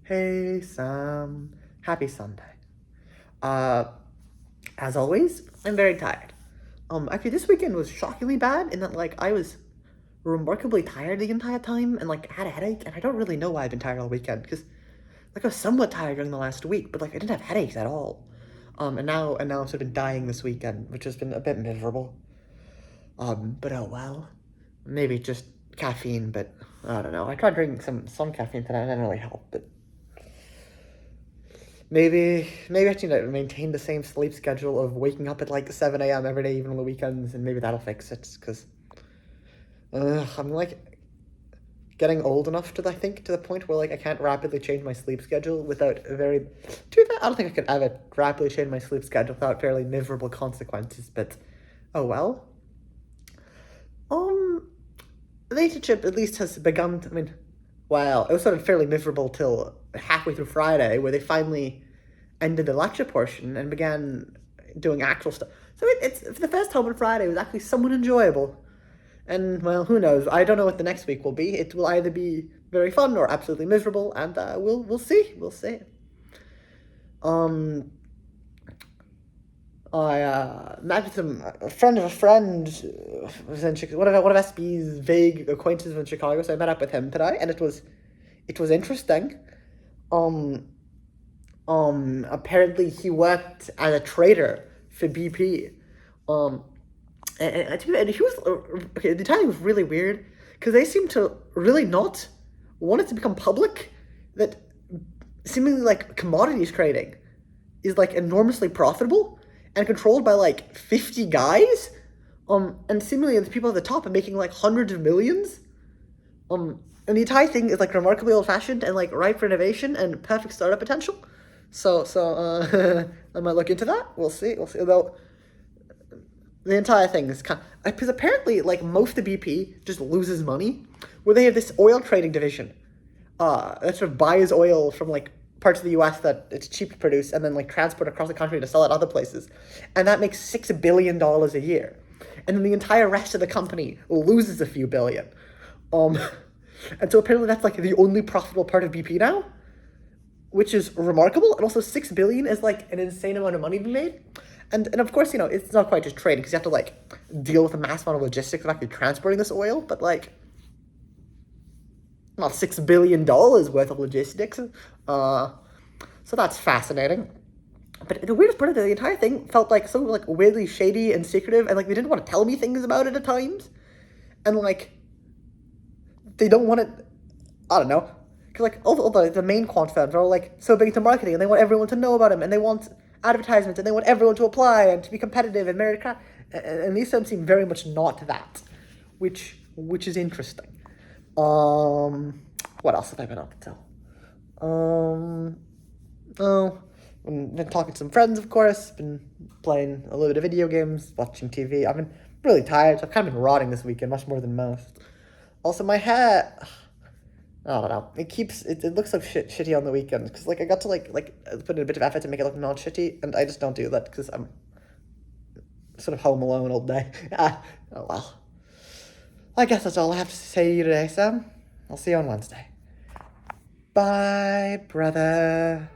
Hey Sam, happy Sunday. Uh, as always, I'm very tired. Actually, this weekend was shockingly bad in that, like, I was remarkably tired the entire time and, like, had a headache, and I don't really know why I've been tired all weekend, because, like, I was somewhat tired during the last week, but, like, I didn't have headaches at all. And now I've sort of been dying this weekend, which has been a bit miserable. But oh well. Maybe just caffeine, but I don't know. I tried drinking some caffeine today, and it didn't really help, but maybe I need to maintain the same sleep schedule of waking up at like 7 a.m. every day, even on the weekends, and maybe that'll fix it. Because I'm like getting old enough to the point where like I can't rapidly change my sleep schedule without a very. To be fair, I don't think I could ever rapidly change my sleep schedule without fairly miserable consequences. But oh well. The relationship at least has begun. I mean, well, it was sort of fairly miserable till halfway through Friday, where they finally ended the lecture portion and began doing actual stuff. So it's for the first time on Friday, it was actually somewhat enjoyable. And well, who knows? I don't know what the next week will be. It will either be very fun or absolutely miserable, and we'll see. We'll see. Um, I met with a friend of a friend was in Chicago. One of SB's vague acquaintances in Chicago. So I met up with him today, and it was interesting. Um, Apparently he worked as a trader for BP. Um, and he was okay. The timing was really weird because they seemed to really not want it to become public that seemingly like commodities trading is like enormously profitable and controlled by like 50 guys. And seemingly the people at the top are making like hundreds of millions. And the entire thing is like remarkably old fashioned and like ripe for innovation and perfect startup potential. So I might look into that. We'll see. Although the entire thing is kind of, because apparently like most of BP just loses money, where they have this oil trading division, that sort of buys oil from like parts of the U.S. that it's cheap to produce and then like transport across the country to sell it other places, and that makes $6 billion a year, and then the entire rest of the company loses a few billion, um, and so apparently that's like the only profitable part of BP now, which is remarkable. And also 6 billion is like an insane amount of money to be made. And of course, it's not quite just trading because you have to like deal with a mass amount of logistics of actually transporting this oil, but like not $6 billion worth of logistics. So that's fascinating. But the weirdest part of the entire thing felt like so like weirdly shady and secretive, and like they didn't want to tell me things about it at times, and like they don't want it. I don't know. Because like all the main quant firms are all like so big into marketing, and they want everyone to know about them, and they want advertisements, and they want everyone to apply and to be competitive and meritocratic. And these firms seem very much not that, which is interesting. What else have I been up to? Oh, been talking to some friends, of course. Been playing a little bit of video games, watching TV. I've been really tired, so I've kind of been rotting this weekend, much more than most. Also, my hair, I don't know. It looks like shitty on the weekends because like I got to like put in a bit of effort to make it look non shitty, and I just don't do that because I'm sort of home alone all day. Oh well. I guess that's all I have to say to you today, Sam. I'll see you on Wednesday. Bye, brother.